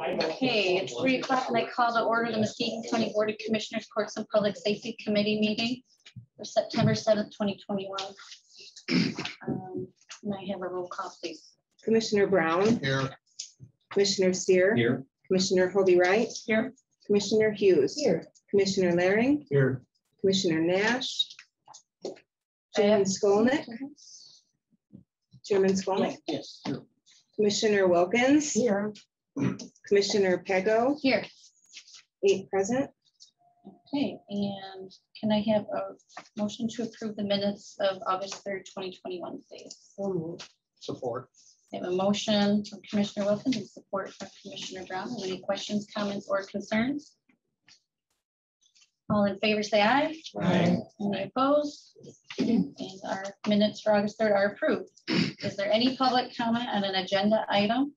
Okay, it's 3 o'clock and I call to order the Muskegon County Board of Commissioners Courts and Public Safety Committee meeting for September 7th, 2021. May I have a roll call, please? Commissioner Brown. Here. Commissioner Sear. Here. Commissioner Hobie Wright. Here. Commissioner Hughes. Here. Commissioner Laring. Here. Commissioner Nash. Chairman Skolnick. Chairman Skolnick. Yes. Here. Commissioner Wilkins. Here. Commissioner Pego. Here. 8 present. Okay, and can I have a motion to approve the minutes of August 3rd, 2021, please? Support. I have a motion from Commissioner Wilkins and support from Commissioner Brown. Any questions, comments, or concerns? All in favor, say aye. Aye. Any opposed? And our minutes for August 3rd are approved. Is there any public comment on an agenda item?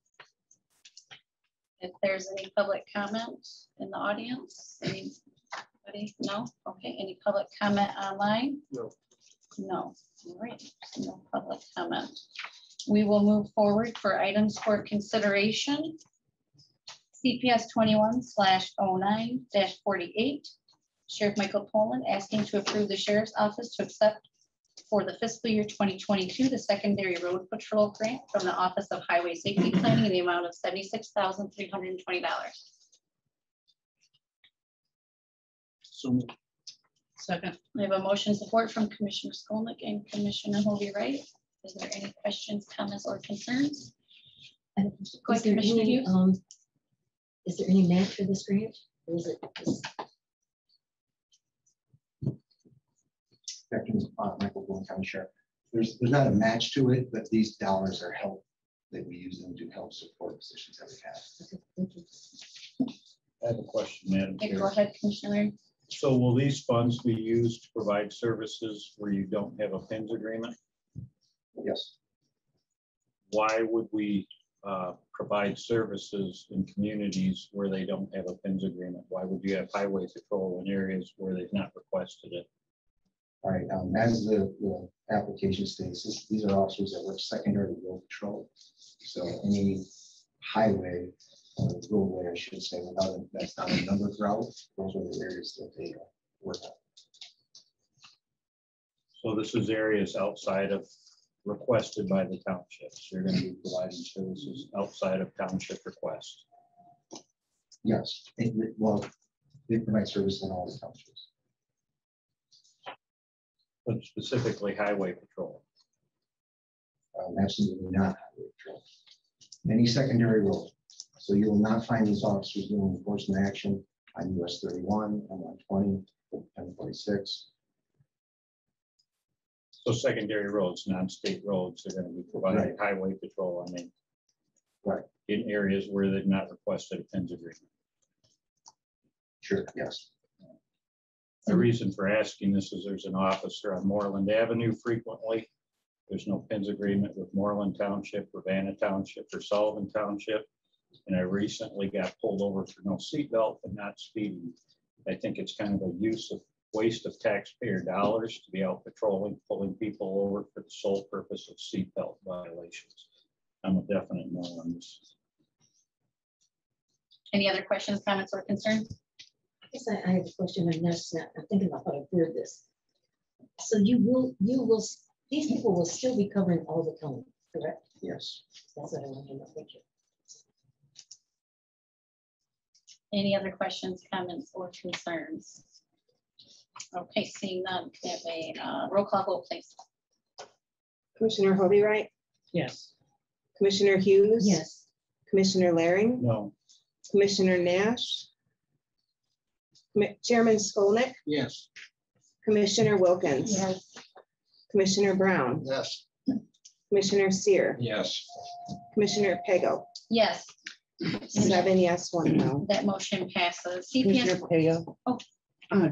If there's any public comment in the audience, anybody? No? Okay, any public comment online? No. No. All right, no public comment. We will move forward for items for consideration. CPS 21/09-48. Sheriff Michael Poland asking to approve the Sheriff's Office to accept for the fiscal year 2022 the secondary road patrol grant from the Office of Highway Safety Planning in the amount of $76,320. So Second. I have a motion support from Commissioner Skolnick and Commissioner Hobie Wright. Is there any questions, comments, or concerns? Go ahead, Commissioner Hughes. Is there any match for this grant? Or is it just... Michael Boone, County Sheriff. There's not a match to it, but these dollars are help that we use them to help support positions that we have. Thank you. I have a question, Madam Okay, Chair. go ahead, Commissioner. So will these funds be used to provide services where you don't have a PINS agreement? Yes. Why would we provide services in communities where they don't have a PINS agreement? Why would you have highway patrol in areas where they've not requested it? All right. As the application states, these are officers that work secondary road patrol. So any highway or roadway, I should say, that's not a numbered route. Those are the areas that they work on. So this is areas outside of requested by the townships. You're going to be providing services outside of township request. Yes. Well, they provide service in all the townships. But specifically highway patrol. Absolutely not highway patrol. Any secondary road. So you will not find these officers doing enforcement action on US 31, M120, M46. So secondary roads, non-state roads, are going to be providing highway patrol, I mean, Right. in areas where they've not requested a PINS agreement. Sure, yes. The reason for asking this is there's an officer on Moreland Avenue frequently. There's no PINS agreement with Moreland Township, Urbana Township, or Sullivan Township. And I recently got pulled over for no seatbelt and not speeding. I think it's kind of a waste of taxpayer dollars to be out patrolling, pulling people over for the sole purpose of seatbelt violations. I'm a definite no on this. Any other questions, comments, or concerns? Yes, I have a question. I'm thinking about how to word this. So these people will still be covering all the county, correct? Yes. That's what I want to know. Thank you. Any other questions, comments, or concerns? Okay, seeing none, can I have a roll call vote, please? Commissioner Hobie Wright. Yes. Commissioner Hughes. Yes. Commissioner Laring. No. Commissioner Nash. Chairman Skolnick. Yes. Commissioner Wilkins. Yes. Commissioner Brown. Yes. Commissioner Sear. Yes. Commissioner Pego. Yes. 7 yes, 1 no. That motion passes. Commissioner CPS. Peo. Oh.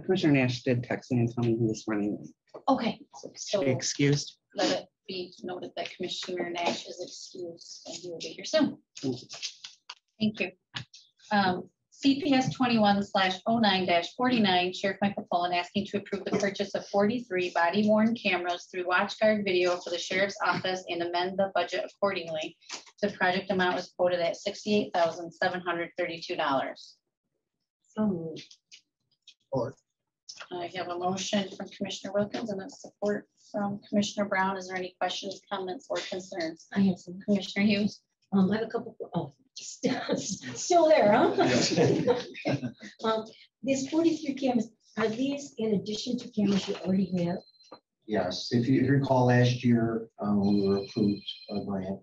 Commissioner Nash did text me and tell me he was running. Okay, Be so excused. let it be noted that Commissioner Nash is excused and he will be here soon. Thank you. CPS 21/09-49, Sheriff Michael Pollan asking to approve the purchase of 43 body worn cameras through WatchGuard Video for the Sheriff's Office and amend the budget accordingly. The project amount was quoted at $68,732. So moved. I have a motion from Commissioner Wilkins and a support from Commissioner Brown. Is there any questions, comments, or concerns? I have some. Commissioner Hughes? I have a couple, still there, huh? These 43 cameras, are these in addition to cameras you already have? Yes, if you recall last year, we were approved a grant.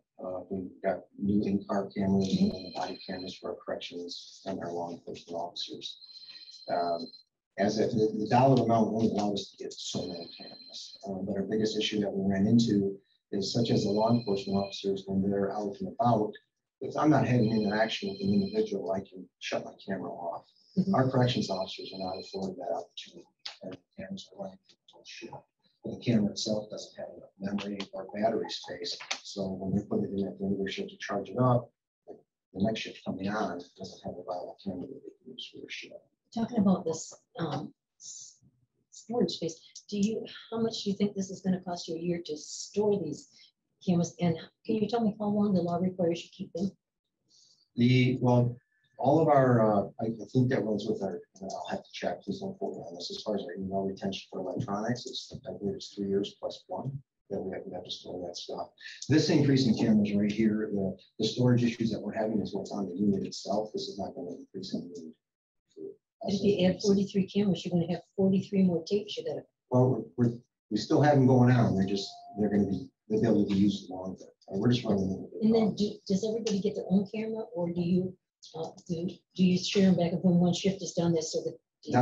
We got new in-car cameras and then the body cameras for our corrections and our law enforcement officers. The dollar amount only allowed us to get so many cameras. But our biggest issue that we ran into is such as the law enforcement officers, when they're out and about, if I'm not having interaction with an individual, I can shut my camera off. Our corrections officers are not afforded that opportunity. And the cameras are running full shit. But the camera itself doesn't have enough memory or battery space. So when we put it in at the end of their shift to charge it up, the next shift coming on doesn't have a viable camera that they can use for their shift. Talking about this storage space, how much do you think this is going to cost you a year to store these cameras? And can you tell me how long the law requires you keep them? All of our, I think that runs with our, I'll have to check, please don't quote me on this, as far as our email retention for electronics, I believe it's 3 years plus 1 that we have to store that stuff. This increase in cameras right here, the storage issues that we're having is what's on the unit itself. This is not going to increase in need. If you add 43 cameras, you're going to have 43 more tapes you got to. Well, we still have them going on. They'll be able to be used longer. We're just running. And then does everybody get their own camera, or do you share them back up when one shift is done? That's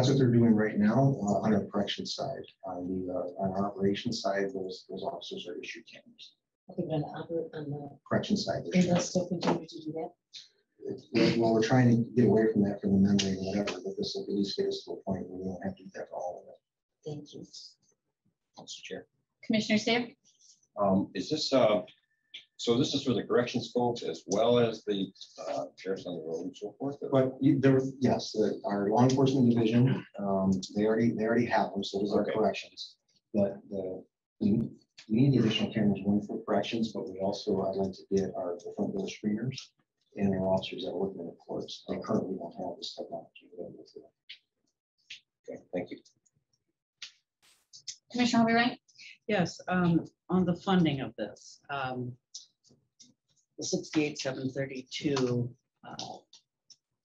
what they're doing right now on our correction side. On our operations side, those officers are issued cameras. Okay, but on the correction side. And they'll still continue to do that. Well, we're trying to get away from that for the memory and whatever, but this will at least get us to a point where we won't have to do that for all of it. Thank you. Council Chair. Commissioner Seer? Is this, so this is for the corrections folks as well as the sheriffs on the road and so forth? But yes, our law enforcement division, they already have them, so does our corrections. But we need additional cameras, one for corrections, but we also, I'd like to get our front door screeners and our officers that work in the courts. They currently don't have this technology available to them. Okay, thank you. Commissioner Overwright? Yes, on the funding of this, the 68,732,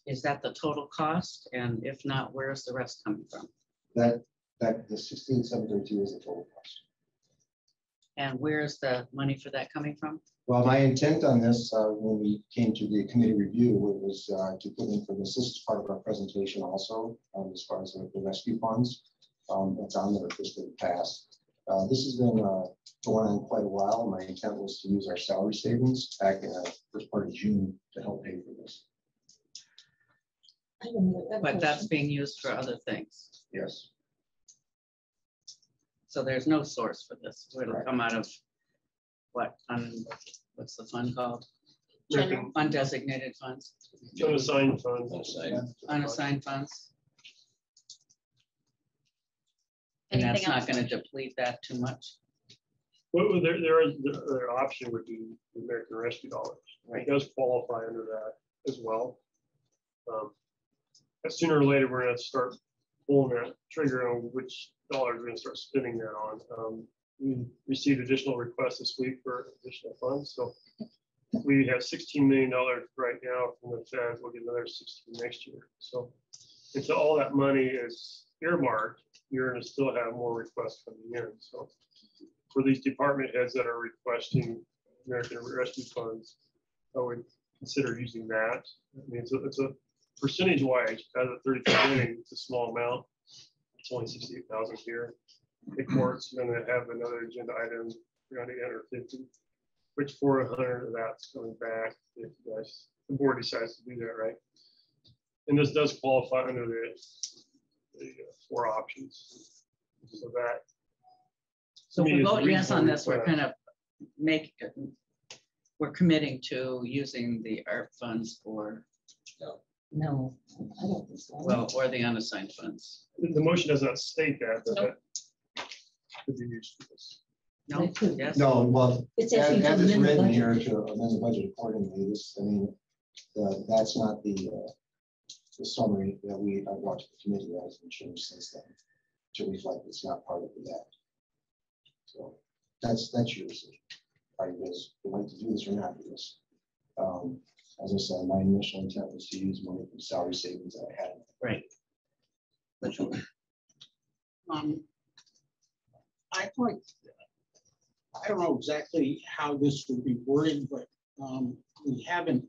is that the total cost? And if not, where's the rest coming from? The 16,732 is the total cost. And where's the money for that coming from? Well, my intent on this, when we came to the committee review, was to put in for this. This is part of our presentation also, as far as the rescue funds. That's on there just in the past. This has been going on quite a while. My intent was to use our salary savings back in the first part of June to help pay for this. But that's being used for other things. Yes. So there's no source for this. It'll Correct. come out of what? What's the fund called? General. Undesignated funds. Unassigned funds. Unassigned funds. And Anything that's not else? going to deplete that too much. What would their option would be the American Rescue dollars. Right. It does qualify under that as well. Sooner or later, we're going to start pulling that trigger on which dollars we're going to start spending that on. We received additional requests this week for additional funds. So we have $16 million right now from the Fed. We'll get another 16 next year. So until all that money is earmarked, you're going to still have more requests coming in. So for these department heads that are requesting American Rescue funds, I would consider using that. I mean, it's a percentage wise, out of the 33 million, it's a small amount. It's only 68,000 here. The court's going to have another agenda item around 850, which 400 of that's coming back if you guys, the board decides to do that, right? And this does qualify under the 4 options. So that. So to me we is vote yes on reasonable this. We're request. kind of we're committing to using the ARP funds for No, I don't think so. Well, or the unassigned funds. The motion does not state that, but Nope. that could be used for this. No, It could. yes. No, well, It's as actually to it's amend the written budget. here to amend the budget accordingly, this, I mean, that's not the summary that I brought to the committee that has been changed since then to reflect it's not part of the act. So that's your decision. Are you guys would like to do this or not do this? As I said, my initial intent was to use money from salary savings that I had. Right. Which one? I thought, I don't know exactly how this would be worded, but we haven't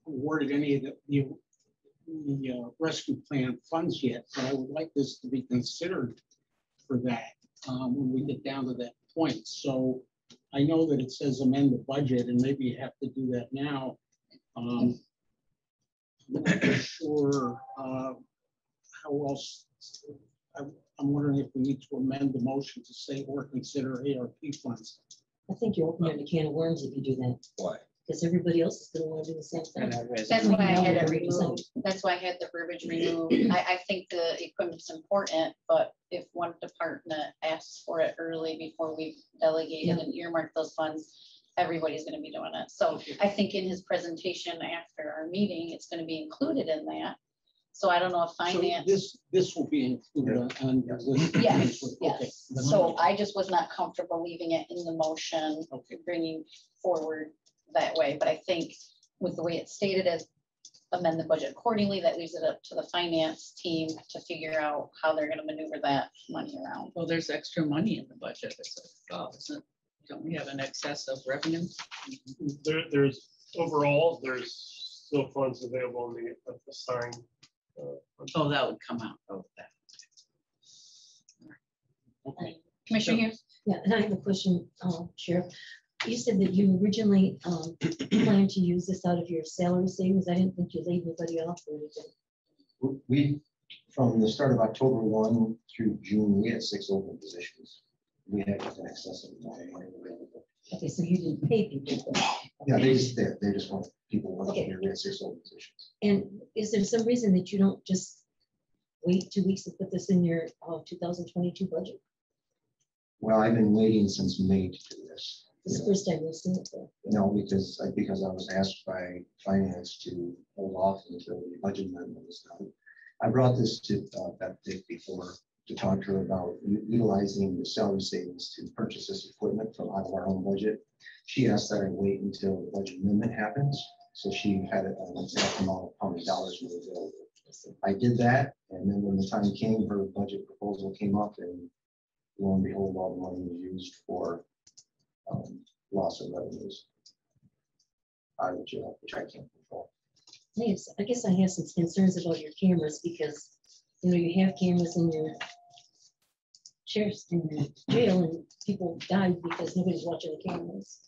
awarded any of the rescue plan funds yet, but I would like this to be considered for that when we get down to that point. So I know that it says amend the budget, and maybe you have to do that now. I'm not sure how else. I'm wondering if we need to amend the motion to say or consider ARP funds. I think you're opening a can of worms if you do that, Why? because everybody else is gonna want to do the same And thing. I read That's it. why I had Yeah, it we can removed. That's why I had the verbiage removed. I think the equipment's important, but if one department asks for it early before we delegated and earmarked those funds, everybody's gonna be doing it. So I think in his presentation after our meeting, it's gonna be included in that. So I don't know if So finance. this will be included on the list. Yes, Okay. yes. So I just was not comfortable leaving it in the motion, Okay. bringing forward that way. But I think with the way it's stated as amend the budget accordingly, that leaves it up to the finance team to figure out how they're gonna maneuver that money around. Well, there's extra money in the budget. Don't we have an excess of revenue? There's overall, there's still funds available in the assigned. Oh, that would come out of that. Okay. Commissioner Hughes? Yeah, and I have a question, Sheriff. You said that you originally planned to use this out of your salary savings. I didn't think you laid anybody off or anything. We, from the start of October 1 through June, we had 6 open positions. We had an excess of money available. Okay, so you didn't pay people. Yeah, they just want people working Okay. here. We had 6 open positions. And is there some reason that you don't just wait 2 weeks to put this in your 2022 budget? Well, I've been waiting since May to do this. This is the first time we've seen it though. No, because I was asked by finance to hold off until the budget amendment was done. I brought this to Beth Dick before to talk to her about utilizing the salary savings to purchase this equipment from out of our own budget. She asked that I wait until the budget amendment happens. So she had an exact amount of how many dollars were available. I did that, and then when the time came, her budget proposal came up, and lo and behold, all the money was used for loss of revenues out of jail, which I can't control. Yes, I guess I have some concerns about your cameras because, you know, you have cameras in your sheriff's in your jail and people died because nobody's watching the cameras.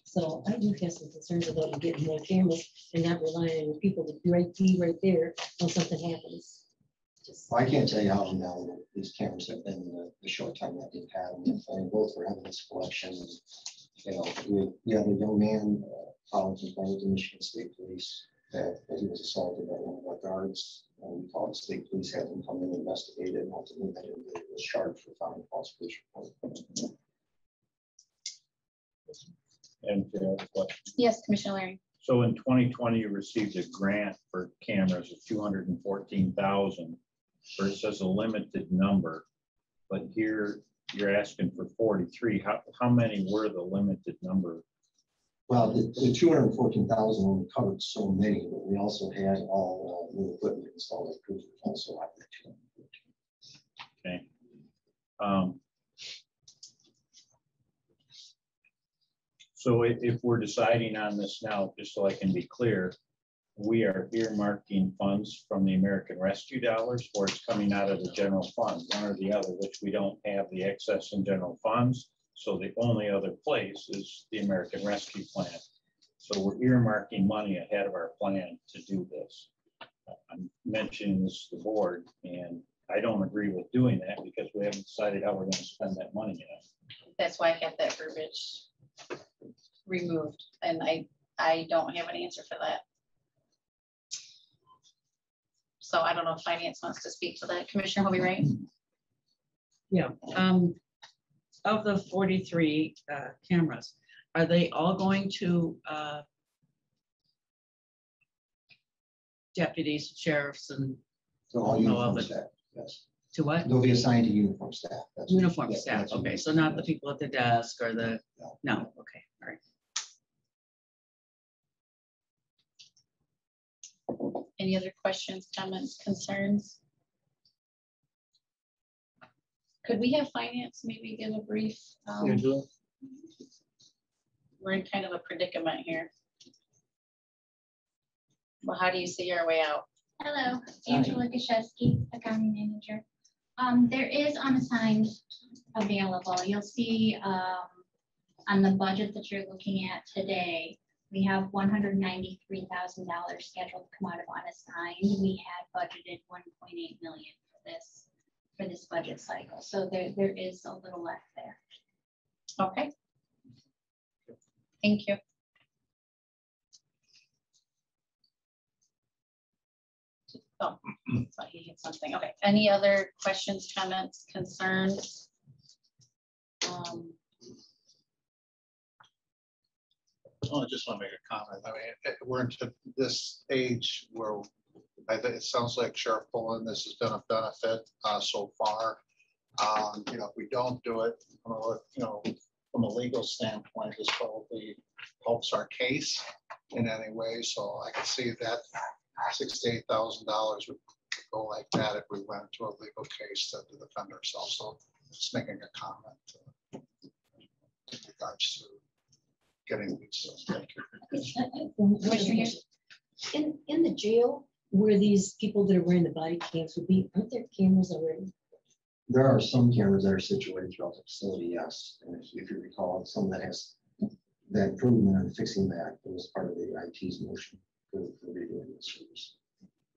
So I do have some concerns about you getting more cameras and not relying on your people to be right there when something happens. Just, I can't tell you how now these cameras have been in the short time that they've had them, and both for evidence collection. And, you know, we had a young man filed a complaint with the Michigan State Police that he was assaulted by one of our guards. And we called the state police, had them come in and investigate it, and ultimately that individual was charged for filing false police report. And Yes, Commissioner Larry. so in 2020, you received a grant for cameras of 214,000, where it says a limited number, but here you're asking for 43. How many were the limited number? Well, the 214,000 only covered so many, but we also had all new equipment installed at cruisers also out there. 214. Okay. So if we're deciding on this now, just so I can be clear, we are earmarking funds from the American Rescue dollars, or it's coming out of the general fund, one or the other, which we don't have the excess in general funds. So the only other place is the American Rescue Plan. So we're earmarking money ahead of our plan to do this. I'm mentioning this to the board, and I don't agree with doing that because we haven't decided how we're going to spend that money yet. That's why I had that verbiage removed, and I don't have an answer for that. So I don't know if finance wants to speak to that. Commissioner Hobie, right? Yeah, of the 43 cameras, are they all going to deputies, sheriffs, and So all No, uniform but- staff, yes. to what? They'll be assigned to uniform staff. That's- Uniform yeah, staff, that's okay, uniform so not the staff. people at the desk or the, No. no, okay, all right. Any other questions, comments, concerns? Could we have finance maybe give a brief? Angela? We're in kind of a predicament here. Well, how do you see our way out? Hello, Angela Gashevsky, accounting manager. There is unassigned available. You'll see on the budget that you're looking at today, we have $193,000 scheduled to come out of unassigned. We had budgeted 1.8 million for this budget cycle. So there is a little left there. Okay. Thank you. Oh, thought he had something. Okay. Any other questions, comments, concerns? I just want to make a comment. I mean, we're into this age where I think it sounds like Sheriff Pullen, this has been a benefit so far. You know, if we don't do it, you know, from a legal standpoint, this probably helps our case in any way. So I can see that $68,000 would go like that if we went to a legal case to defend ourselves. So just making a comment in regards to getting these. Thank you. In the jail, where these people that are wearing the body cams would be, aren't there cameras already? There are some cameras that are situated throughout the facility, yes. And if you recall, some that has that improvement and fixing that was part of the IT's motion for redoing the service.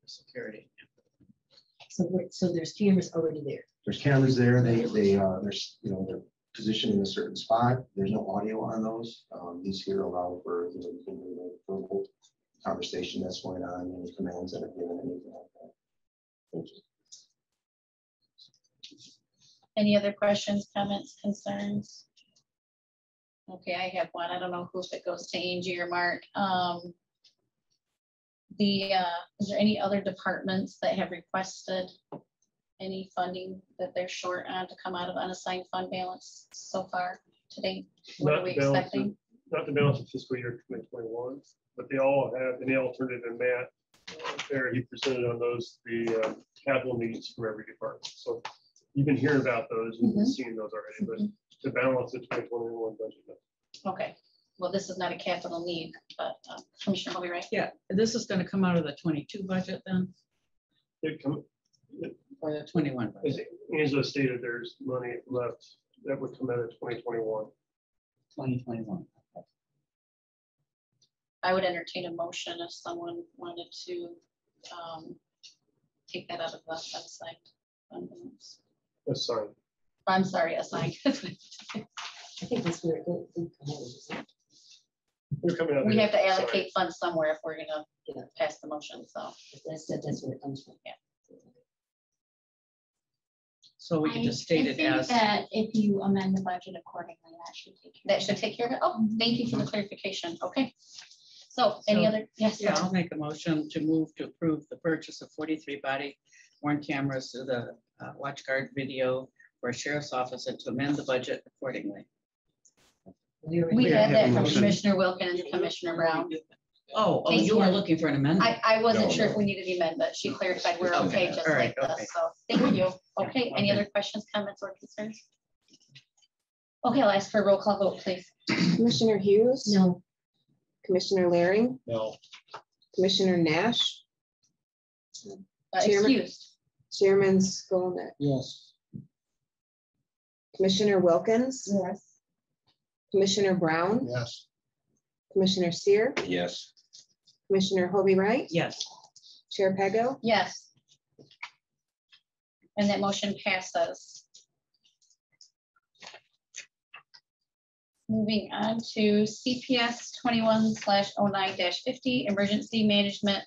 Security. So there's cameras already there. There's cameras there. There's, you know, they're positioned in a certain spot. There's no audio on those. These here allow for, you know, you can do a verbal conversation that's going on, any commands that are given, anything like that. Thank you. Any other questions, comments, concerns? Okay, I have one. I don't know if it goes to Angie or Mark. Is there any other departments that have requested any funding that they're short on to come out of unassigned fund balance so far today? What are we expecting? Not the balance of fiscal year 2021, but they all have, and they all turned it in Matt. There, he presented on those, the capital needs for every department. So you've been hearing about those, you've been seeing those already, but to balance the 2021 budget. Okay, well, this is not a capital need, but Commissioner Hobie, right? Yeah, this is going to come out of the 22 budget then, or the 21 As budget? Angela stated, there's money left that would come out of 2021. 2021. I would entertain a motion if someone wanted to take that out of the unassigned fund balance. Sorry. I'm sorry, assigned. I think that's where it goes. They're coming out. We there. have to Sorry. allocate funds somewhere if we're gonna pass the motion, so. That's where it comes from. Yeah. So we can just state it I as. think that if you amend the budget accordingly, that should take care. That should take care of it. Oh, thank you for the clarification. Okay. So any So, other, yes, Yeah, I'll make a motion to move to approve the purchase of 43 body worn cameras to the watch guard video for a sheriff's office and to amend the budget accordingly. we already had have that a from motion. Commissioner Wilkins and Commissioner Brown. Oh, Thank you you. are looking for an amendment? I wasn't No, sure if no. we needed to amend, but she clarified we're okay just All like right, okay. this. So thank you. Okay, any Okay. other questions, comments, or concerns? Okay, I'll ask for a roll call vote, please. Commissioner Hughes. No, Commissioner Laring, No, Commissioner Nash, Chairman. Excused. Chairman Skolnick, Yes. Commissioner Wilkins, yes, Commissioner Brown, Yes. Commissioner Seer, Yes. Commissioner Hobie Wright, Yes. Chair Pego. Yes. And that motion passes. Moving on to CPS 21/09-50, Emergency Management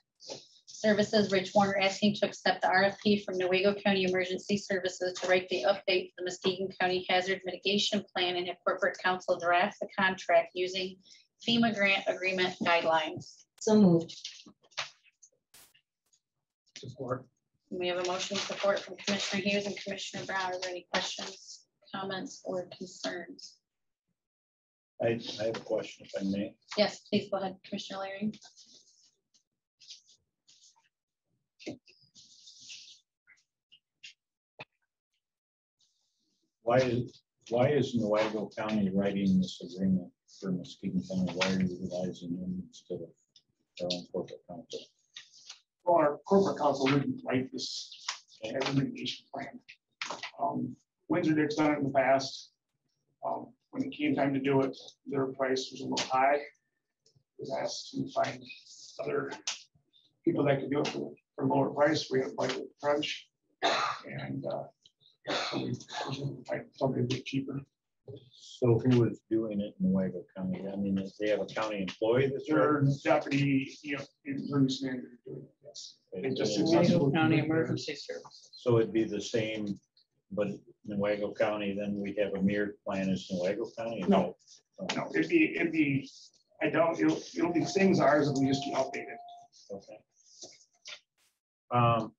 Services, Rich Warner, asking to accept the RFP from Newaygo County Emergency Services to write the update for the Muskegon County Hazard Mitigation Plan and have corporate counsel draft the contract using FEMA grant agreement guidelines. So moved. Support. We have a motion support from Commissioner Hughes and Commissioner Brown. Are there any questions, comments, or concerns? I have a question, if I may. Yes, please go ahead, Commissioner Larry. Why is Newaygo County writing this agreement for Muskegon County? Why are you utilizing them instead of their own corporate counsel? Well, our corporate counsel wouldn't write this as a mitigation plan. Windsor Dick's done it in the past. When it came time to do it, their price was a little high. Was asked to find other people that could do it for lower price. We had a budget crunch, and so we find somebody a bit cheaper. So who is doing it in Newaygo County? I mean, if they have a county employee that's Their deputy, emergency manager doing it. Yes, they just Newaygo successfully County completed it. Emergency Services. So it'd be the same, but Newaygo County, then we have a mirrored plan as Newaygo County? No. No, it'd be. It'll be the same as ours if we just update it. Okay. And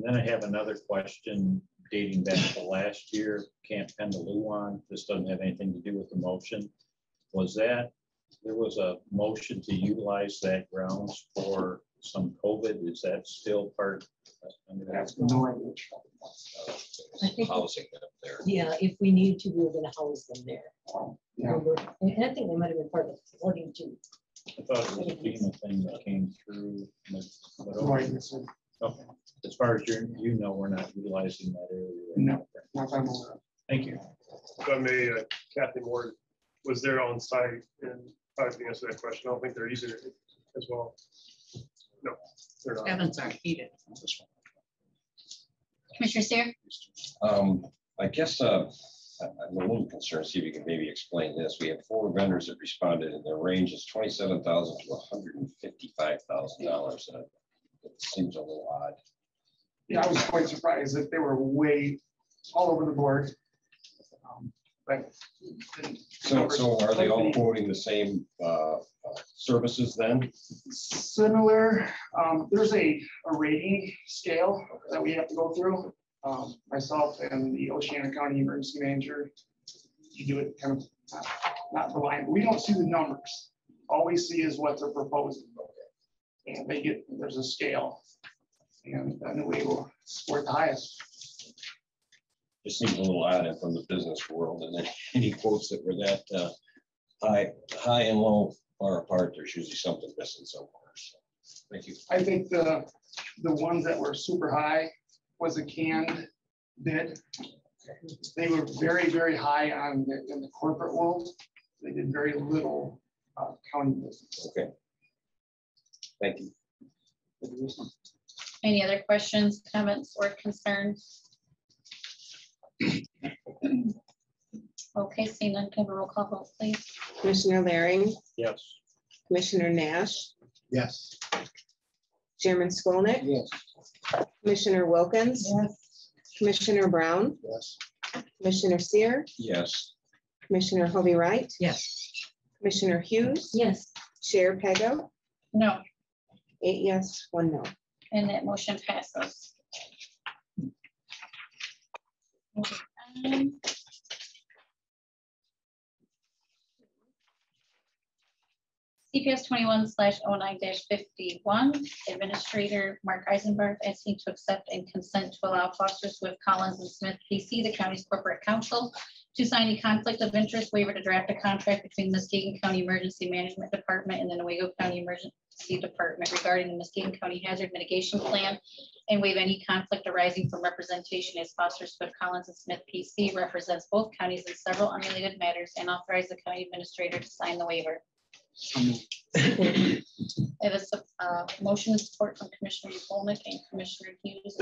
then I have another question dating back to last year, Camp Pendaluan. This doesn't have anything to do with the motion. There was a motion to utilize that grounds for some COVID. Is that still part? That's no idea. I think- Housing up there. Yeah, if we need to, we're gonna house them there. Yeah. And I think they might have been part of the flooding too. I thought it was a FEMA thing that came through. Right, yes, sir. Okay. As far as you know, we're not utilizing that area. right No. now. Not that I'm aware of. Thank you. If I may, Kathy Moore was there on site and probably can answer that question. I don't think they're either as well. No, they're not. Heavens aren't heated. Commissioner Seer? I guess I'm a little concerned, see if you can maybe explain this. We have 4 vendors that responded and their range is $27,000 to $155,000. It seems a little odd. Yeah, I was quite surprised that they were way all over the board. But So are they all quoting the same services then? similar, there's a rating scale that we have to go through. Myself and the Oceana County Emergency Manager, you do it kind of not reliant. We don't see the numbers. All we see is what they're proposing. And there's a scale. And then we will score the highest. It seems a little odd and from the business world, and then any quotes that were that high and low far apart, there's usually something missing somewhere. So, thank you. I think the ones that were super high was a canned bid. They were very, very high in the corporate world. They did very little county business. Okay. Thank you. Any other questions, comments, or concerns? Okay, seeing none, can I have a roll call vote, please? Commissioner Larry, Yes. Commissioner Nash, Yes. Chairman Skolnick, Yes. Commissioner Wilkins, Commissioner Brown, Yes. Commissioner Seer, Yes. Commissioner Hobie Wright, Yes. Commissioner Hughes, Yes. Chair Pego, No, 8 yes, 1 no. and that motion passes. CPS 21/09-51, Administrator Mark Eisenbarth asking to accept and consent to allow Foster Swift Collins and Smith PC, the county's corporate counsel, to sign a conflict of interest waiver to draft a contract between the Muskegon County Emergency Management Department and the Newaygo County Emergency Department regarding the Muskegon County Hazard Mitigation Plan, and waive any conflict arising from representation as Foster Swift Collins and Smith PC represents both counties in several unrelated matters, and authorize the county administrator to sign the waiver. I have a motion and support from Commissioner Polnick and Commissioner Hughes.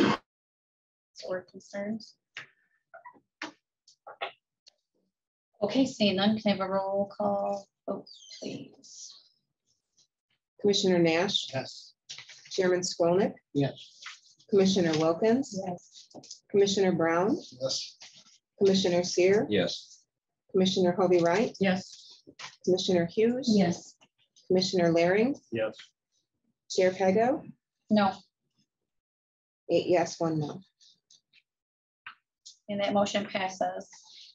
Or concerns? Okay, seeing none, can I have a roll call vote, please? Commissioner Nash, Yes. Chairman Skolnick, Yes. Commissioner Wilkins, Yes. Commissioner Brown, Yes. Commissioner Seer, Yes. Commissioner Hovey Wright, Yes. Commissioner Hughes, Yes. Commissioner Laring, Yes. Chair Pego, No, 8 yes, 1 no. and that motion passes.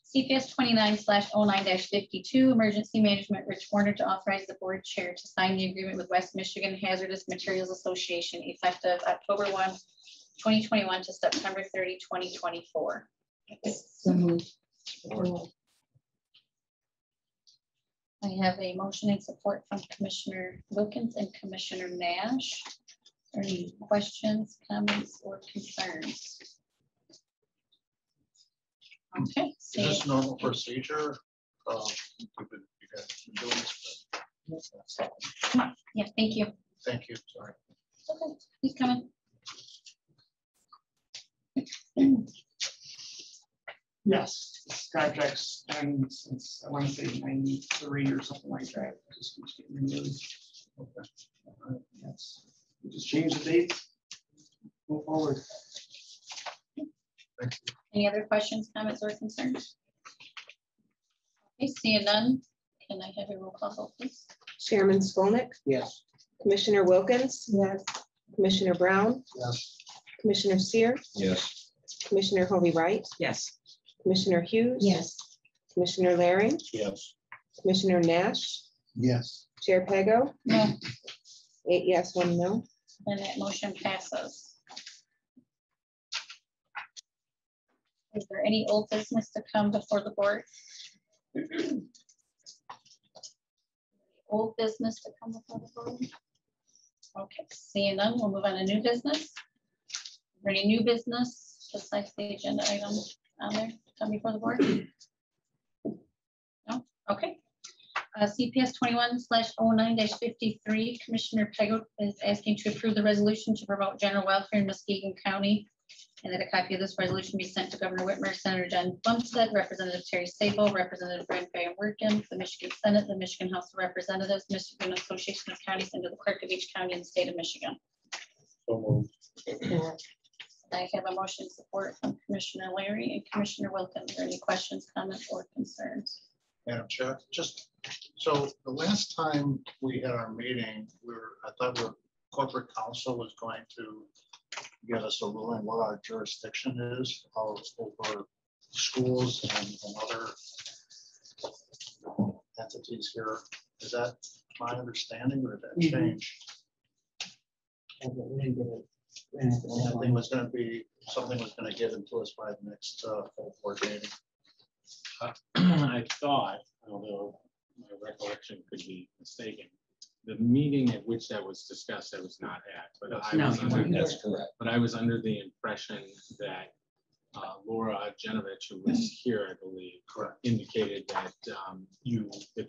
CPS 29/09-52, Emergency Management, Rich Warner, to authorize the board chair to sign the agreement with West Michigan Hazardous Materials Association effective October 1, 2021 to September 30, 2024. So moved. I have a motion and support from Commissioner Wilkins and Commissioner Nash. Are there any questions, comments, or concerns? Okay. Is this normal procedure? You guys been doing this, but- Come on. Yeah, thank you. Thank you, sorry. Okay, he's coming. Yes, this contract's been since, I want to say 93 or something like that. Just keeps getting renewed. Yes, we just changed the date. Move forward. Any other questions, comments, or concerns? Okay, seeing none, can I have a roll call vote, please? Chairman Skolnick, Yes. Commissioner Wilkins, Yes. Commissioner Brown, Yes. Commissioner Seer, Yes. Commissioner Hovey Wright, Yes. Commissioner Hughes, Yes. Commissioner Laring, Yes. Commissioner Nash, Yes. Chair Pego, No, 8 yes, 1 no. and that motion passes. Is there any old business to come before the board? Old business to come before the board? Okay, seeing none, we'll move on to new business. Is there any new business besides the agenda item on there come before the board? No, okay. CPS 21/09-53, Commissioner Pego is asking to approve the resolution to promote general welfare in Muskegon County, and that a copy of this resolution be sent to Governor Whitmer, Senator John Bumstead, Representative Terry Sable, Representative Brent Van Worken, the Michigan Senate, the Michigan House of Representatives, Michigan Association of Counties, and to the clerk of each county in the state of Michigan. So moved. I have a motion support from Commissioner Larry and Commissioner Wilkins. Are there any questions, comments, or concerns? Madam Chair, just, so the last time we had our meeting, I thought the corporate counsel was going to give us a ruling what our jurisdiction is over schools and other entities here. Is that my understanding, or did that change? Something was going to get into us by the next full board meeting. I thought, although my recollection could be mistaken, the meeting at which that was discussed, I was not at, but That's correct. But I was under the impression that Laura Genovich, who was here, I believe, indicated that the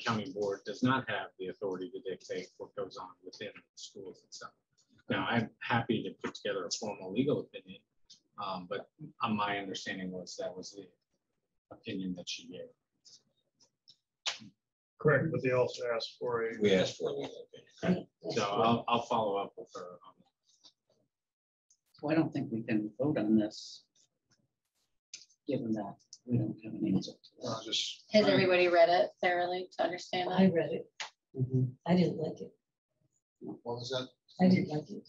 county board does not have the authority to dictate what goes on within the schools itself. Now, I'm happy to put together a formal legal opinion, but my understanding was that was the opinion that she gave. Correct, but they also asked for a. We asked for a legal opinion. So I'll follow up with her on that. So I don't think we can vote on this, given that we don't have an answer. Has everybody read it thoroughly to understand I that? read it. I didn't like it. What was that? I didn't like it.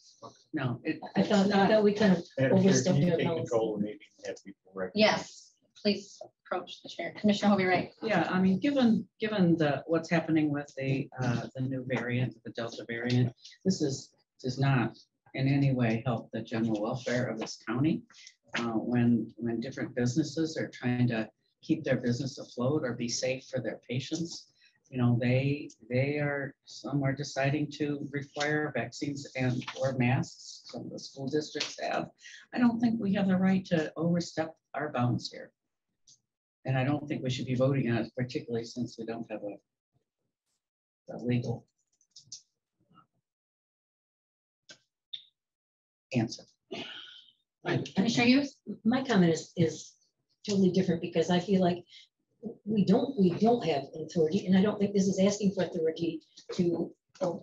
No, I thought we kind of Madam Chair, overstepped can you our take bounds. control of the meeting and have people recognized? Yes, please approach the chair. Commissioner Hovey Wright. Yeah, I mean, given what's happening with the new variant, the Delta variant, this does not in any way help the general welfare of this county. When different businesses are trying to keep their business afloat or be safe for their patients, you know, some are deciding to require vaccines and or masks. Some of the school districts have. I don't think we have the right to overstep our bounds here. And I don't think we should be voting on it, particularly since we don't have a legal answer. Commissioner Hughes? My comment is totally different because I feel like we don't have authority, and I don't think this is asking for authority to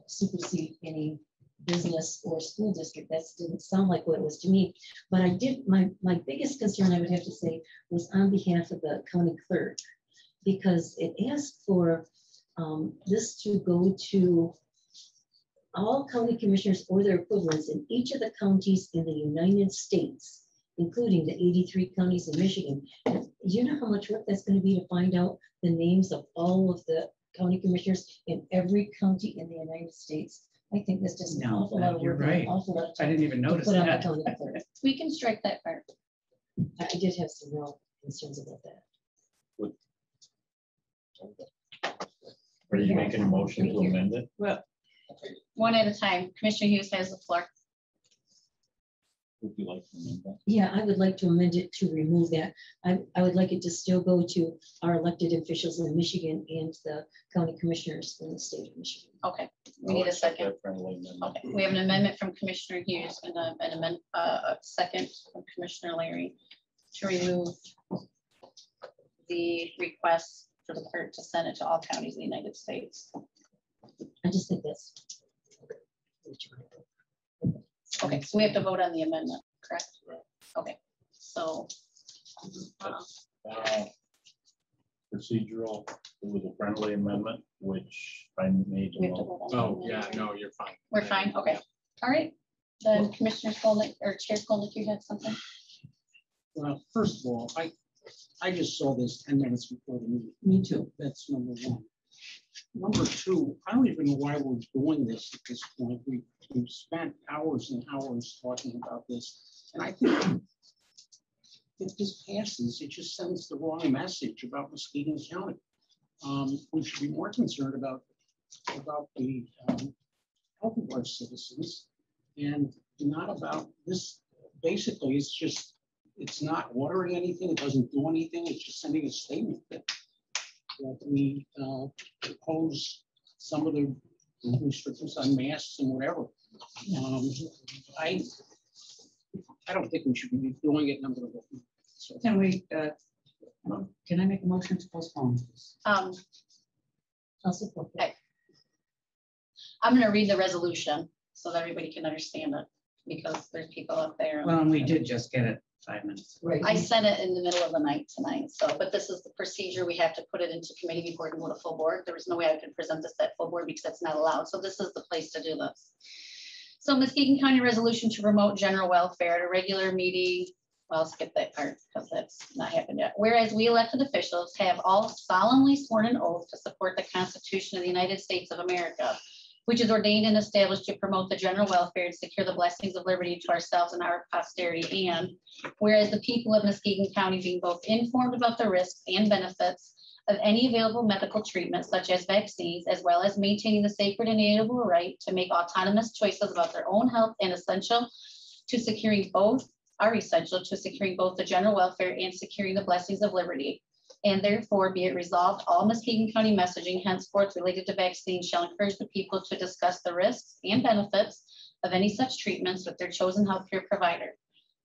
supersede any business or school district. That didn't sound like what it was to me. But I did, my biggest concern, I would have to say, was on behalf of the county clerk, because it asked for this to go to all county commissioners or their equivalents in each of the counties in the United States, including the 83 counties in Michigan. You know how much work that's going to be to find out the names of all of the county commissioners in every county in the United States? I think that's just an awful lot of You're work. And right. an awful lot of I time didn't even to notice put on the that. county clerk. We can strike that part. I did have some real concerns about that. Are you making a motion to amend it? Well, One at a time. Commissioner Hughes has the floor. Would you like to amend that? Yeah, I would like to amend it to remove that. I would like it to still go to our elected officials in Michigan and the county commissioners in the state of Michigan. Okay, we I'll need a accept second. that friendly amendment. Okay, we have an amendment from Commissioner Hughes and a second from Commissioner Larry to remove the request for the clerk to send it to all counties in the United States. I just think that's. Okay, so we have to vote on the amendment, correct? Right. Okay, so Procedural, it was a friendly amendment, which I made. we have to vote on the Oh, yeah, amendment. no, you're fine. We're fine, okay. All right, then Commissioner Skolnick or Chair Skolnick, you had something? Well, first of all, I just saw this 10 minutes before the meeting. Me too. That's number one. Number two, I don't even know why we're doing this at this point. We've spent hours and hours talking about this. And I think if this passes, it just sends the wrong message about Muskegon County. We should be more concerned about the health of our citizens and not about this. Basically, it's not watering anything. It doesn't do anything. It's just sending a statement that we propose some of the restrictions on masks and whatever. I don't think we should be doing it. Number one. So can we, can I make a motion to postpone? I'll support that. Okay. I'm gonna read the resolution so that everybody can understand it, because there's people up there. Well, and we did just get it 5 minutes. Right. I sent it in the middle of the night tonight, so, but this is the procedure. We have to put it into committee before it can go to full board. There was no way I could present this at full board because that's not allowed. So this is the place to do this. So Muskegon County resolution to promote general welfare at a regular meeting. Well, I'll skip that part because that's not happened yet. Whereas we elected officials have all solemnly sworn an oath to support the Constitution of the United States of America, which is ordained and established to promote the general welfare and secure the blessings of liberty to ourselves and our posterity. And whereas the people of Muskegon County being both informed about the risks and benefits of any available medical treatment, such as vaccines, as well as maintaining the sacred and inalienable right to make autonomous choices about their own health and essential to securing both, are essential to securing both the general welfare and securing the blessings of liberty. And therefore be it resolved, all Muskegon County messaging henceforth related to vaccines shall encourage the people to discuss the risks and benefits of any such treatments with their chosen healthcare provider.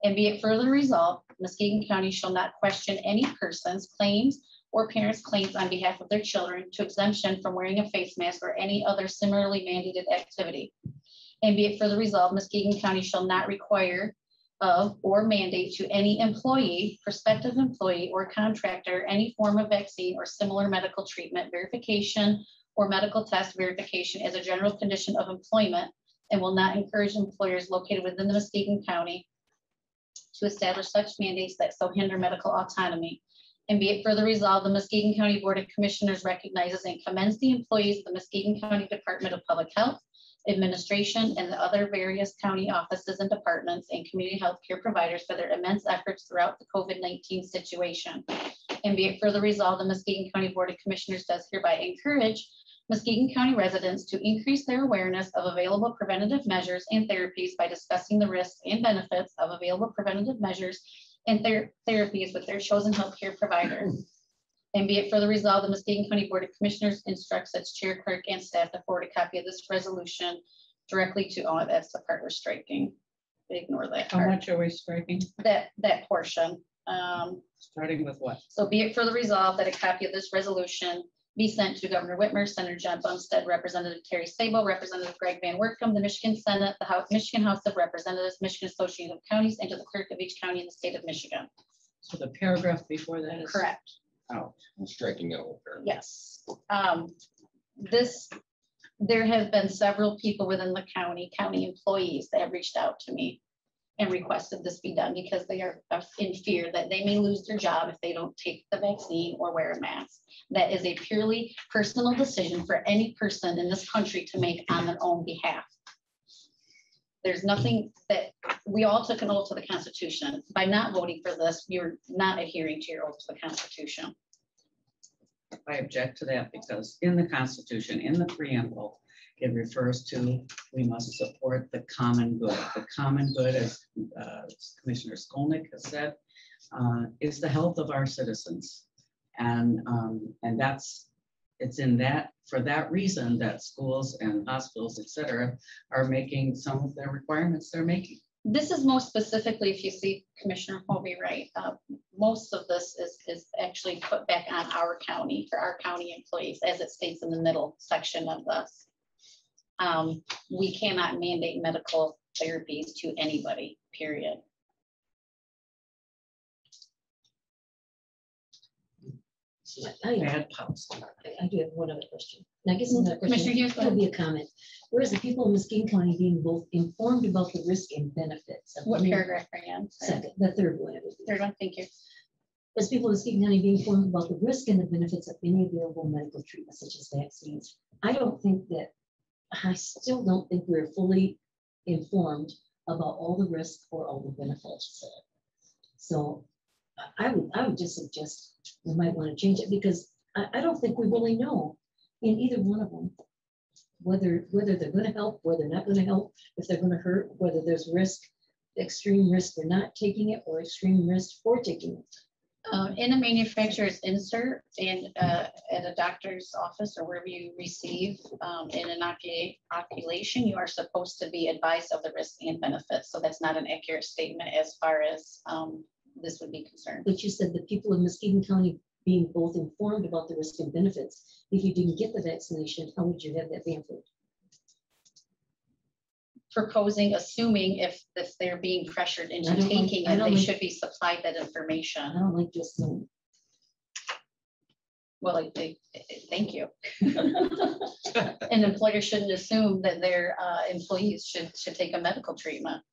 And be it further resolved, Muskegon County shall not question any person's claims or parents' claims on behalf of their children to exemption from wearing a face mask or any other similarly mandated activity. And be it further resolved, Muskegon County shall not require of or mandate to any employee, prospective employee, or contractor any form of vaccine or similar medical treatment verification or medical test verification as a general condition of employment, and will not encourage employers located within the Muskegon County to establish such mandates that so hinder medical autonomy. And be it further resolved, the Muskegon County Board of Commissioners recognizes and commends the employees of the Muskegon County Department of Public Health, Administration, and the other various county offices and departments and community health care providers for their immense efforts throughout the COVID-19 situation. And be it further resolved, the Muskegon County Board of Commissioners does hereby encourage Muskegon County residents to increase their awareness of available preventative measures and therapies by discussing the risks and benefits of available preventative measures and therapies with their chosen healthcare provider. And be it further resolved, the Muskegon County Board of Commissioners instructs its chair, clerk, and staff to forward a copy of this resolution directly to, oh, that's the part we're striking. Ignore that How part. much are we striking? That portion. Starting with what? So be it further resolved that a copy of this resolution be sent to Governor Whitmer, Senator John Bumstead, Representative Terry Sabo, Representative Greg Van Workum, the Michigan Senate, the Michigan House of Representatives, Michigan Association of Counties, and to the clerk of each county in the state of Michigan. So the paragraph before that is Correct. out. I'm striking that whole paragraph. Yes. There have been several people within the county employees that have reached out to me and requested this be done because they are in fear that they may lose their job if they don't take the vaccine or wear a mask. That is a purely personal decision for any person in this country to make on their own behalf. There's nothing that we all took an oath to the Constitution. By not voting for this, you're not adhering to your oath to the Constitution. I object to that because in the Constitution, in the preamble, it refers to we must support the common good. The common good, as Commissioner Skolnick has said, is the health of our citizens. And it's in that, for that reason that schools and hospitals, et cetera, are making some of their requirements they're making. This is most specifically, if you see Commissioner Hovey, right, most of this is actually put back on our county for our county employees, as it states in the middle section of this. We cannot mandate medical therapies to anybody, period. Bad policy. I do have one other question. And I guess another Commissioner question Hughes, go would ahead. be a comment. Whereas the people in Muskegon County being both informed about the risk and benefits. Of What any- paragraph are you on? Sorry. Second, the third one. It would be. Third one, thank you. As people in Muskegon County being informed about the risk and the benefits of any available medical treatment such as vaccines. I still don't think we're fully informed about all the risk or all the benefits. So I would just suggest we might want to change it because I don't think we really know in either one of them whether they're going to help, whether they're not going to help, if they're going to hurt, whether there's risk, extreme risk for not taking it or extreme risk for taking it. In a manufacturer's insert and at a doctor's office or wherever you receive an inoculation, you are supposed to be advised of the risks and benefits. So that's not an accurate statement as far as this would be concerned. But you said the people in Muskegon County being both informed about the risk and benefits. If you didn't get the vaccination, how would you have that pamphlet? Proposing, assuming if they're being pressured into taking it, they should be supplied that information. I don't like just saying. Well, thank you. An employer shouldn't assume that their employees should take a medical treatment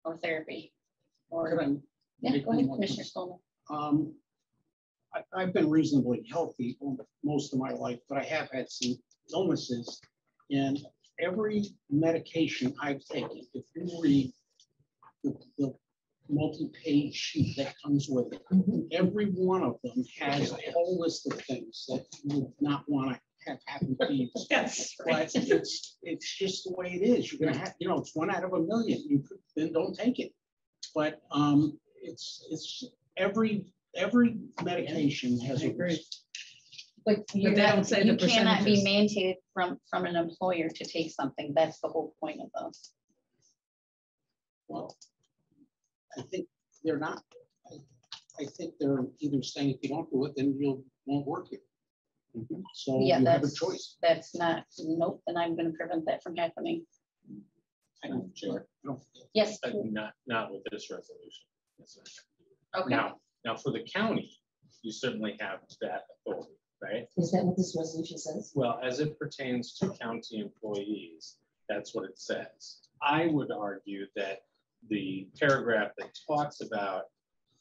or therapy. Could I Yeah, make go ahead, one more Commissioner Skolnick. I've been reasonably healthy most of my life, but I have had some illnesses. And every medication I've taken, if you read the multi-page sheet that comes with it, every one of them has a whole list of things that you would not want to have happen to you. Yes. But it's just the way it is. You're gonna have, it's 1 out of 1 million. You could, then don't take it. But it's every medication has a risk. But you they don't say the cannot be percentages. mandated from an employer to take something. That's the whole point of those. Well, I think they're not. I think they're either saying if you don't do it, then you won't work here. So Yeah, you have a that's choice. That's not, nope, and I'm going to prevent that from happening. I don't care. Yes. Not with this resolution. That's not- Okay. Now for the county, you certainly have that authority, right? Is that what this resolution says? Well, as it pertains to county employees, that's what it says. I would argue that the paragraph that talks about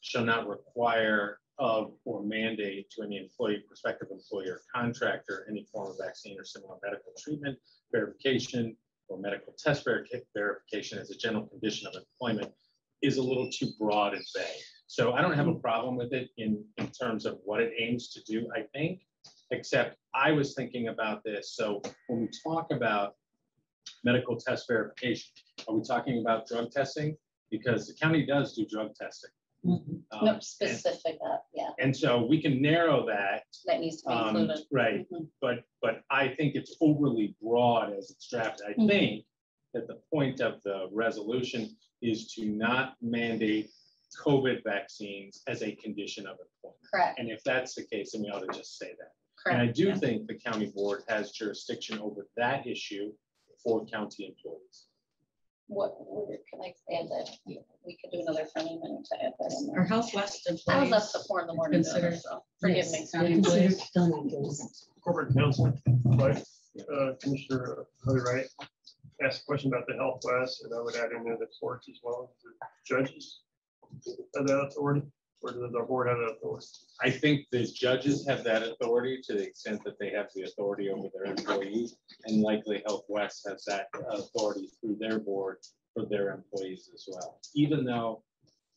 shall not require of or mandate to any employee, prospective employer, contractor, any form of vaccine or similar medical treatment, verification, or medical test verification as a general condition of employment is a little too broad and vague. So I don't have a problem with it in terms of what it aims to do, I think, except I was thinking about this. So when we talk about medical test verification, are we talking about drug testing? Because the county does do drug testing. No, specific, yeah. And so we can narrow that. That needs to be included. Right, but I think it's overly broad as it's drafted. I think that the point of the resolution is to not mandate COVID vaccines as a condition of employment. Correct. And if that's the case, then we ought to just say that. And I Correct. do yeah. think the county board has jurisdiction over that issue for county employees. Where can I add that? We could do another friendly minute to add that in Or there. Health West I was employees. up to 4 in the morning, Consider- so forgive me. Yes, They're considered done employees. Corporate counsel, right? Commissioner Holly Wright asked a question about the Health West, and I would add in there the courts as well, the judges. Have that authority, or does the board have that authority? I think the judges have that authority to the extent that they have the authority over their employees, and likely Health West has that authority through their board for their employees as well. Even though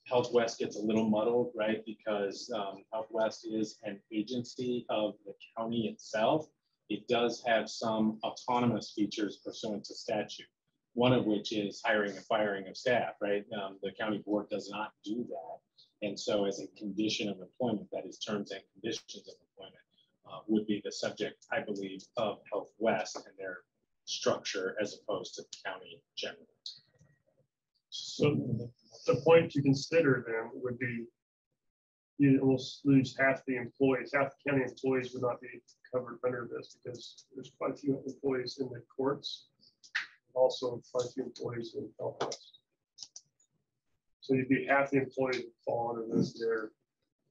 Health West gets a little muddled, right? Because Health West is an agency of the county itself. It does have some autonomous features pursuant to statute, one of which is hiring and firing of staff, right? The county board does not do that. And so as a condition of employment, that is terms and conditions of employment, would be the subject, I believe, of Health West and their structure as opposed to the county generally. So the point to consider then would be you almost lose half the employees, half the county employees would not be covered under this because there's quite a few employees in the courts, also quite a few employees in Health West. So you'd be half the employees would fall under this there.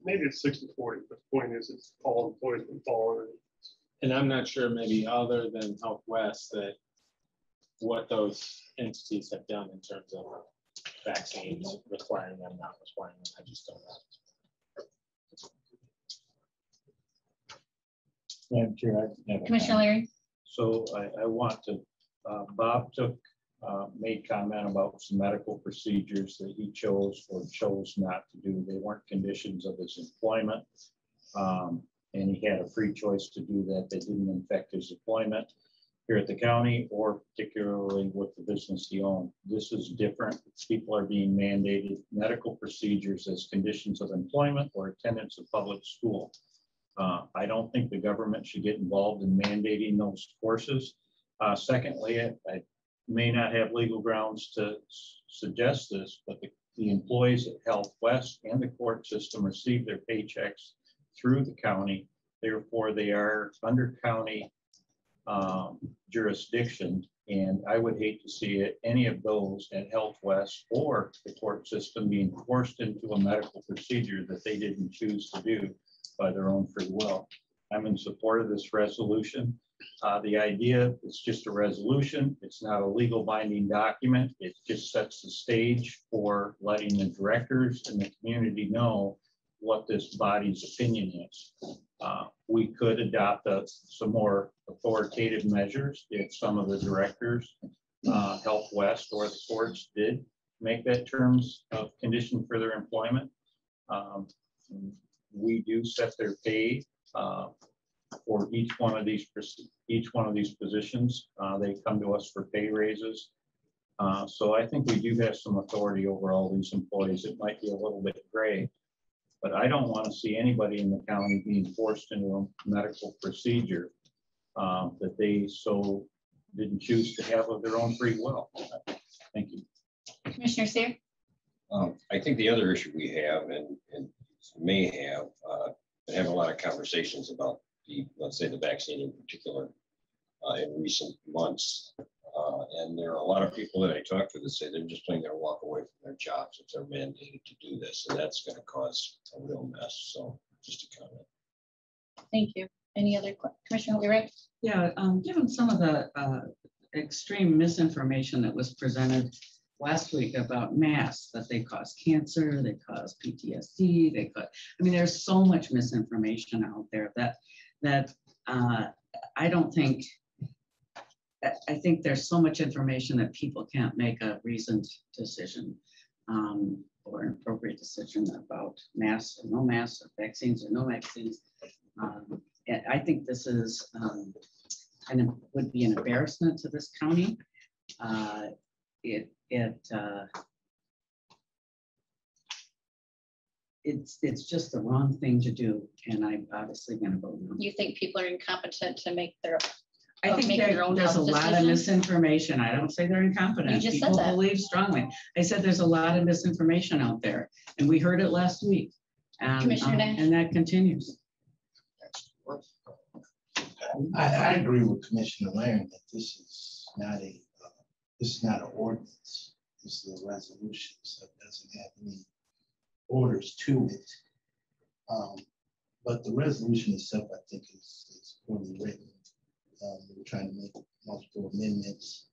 Maybe it's 60-40, but the point is it's all employees would fall under it. And I'm not sure maybe other than Health West that what those entities have done in terms of vaccines, requiring them, not requiring them. I just don't know. Madam Chair, I have a Commissioner comment. Larry? So I want to, Bob made comment about some medical procedures that he chose or chose not to do. They weren't conditions of his employment. And he had a free choice to do that. They didn't affect his employment here at the county or particularly with the business he owned. This is different. People are being mandated medical procedures as conditions of employment or attendance of public school. I don't think the government should get involved in mandating those courses. Secondly, I may not have legal grounds to suggest this, but the employees at Health West and the court system receive their paychecks through the county. Therefore, they are under county jurisdiction. And I would hate to see it, any of those at Health West or the court system being forced into a medical procedure that they didn't choose to do by their own free will. I'm in support of this resolution. The idea, it's just a resolution. It's not a legal binding document. It just sets the stage for letting the directors and the community know what this body's opinion is. We could adopt some more authoritative measures if some of the directors, Health West or the courts did make that terms of condition for their employment. We do set their pay for each one of these positions. They come to us for pay raises. So I think we do have some authority over all these employees. It might be a little bit gray, but I don't want to see anybody in the county being forced into a medical procedure that they so didn't choose to have of their own free will. Thank you. Commissioner Seer? I think the other issue we have and may have, been having a lot of conversations about let's say the vaccine in particular in recent months. And there are a lot of people that I talk to that say they're just going to walk away from their jobs if they're mandated to do this. And that's going to cause a real mess. So just a comment. Thank you. Any other Commissioner Leary? Yeah, given some of the extreme misinformation that was presented last week about masks, that they cause cancer, they cause PTSD, I mean, there's so much misinformation out there that I don't think, I think there's so much information that people can't make a reasoned decision or an appropriate decision about masks or no masks, or vaccines or no vaccines. And I think this is would be an embarrassment to this county. It's just the wrong thing to do, and I'm obviously going to vote no. You think people are incompetent to make their I think make their own there's a health lot of decisions? misinformation. I don't say they're incompetent. You just said People that. believe strongly. I said there's a lot of misinformation out there, and we heard it last week. Commissioner Nash? And that continues. I agree with Commissioner Laring that this is not an ordinance. This is a resolution, so it doesn't have any orders to it. But the resolution itself, I think, is poorly written. We're trying to make multiple amendments.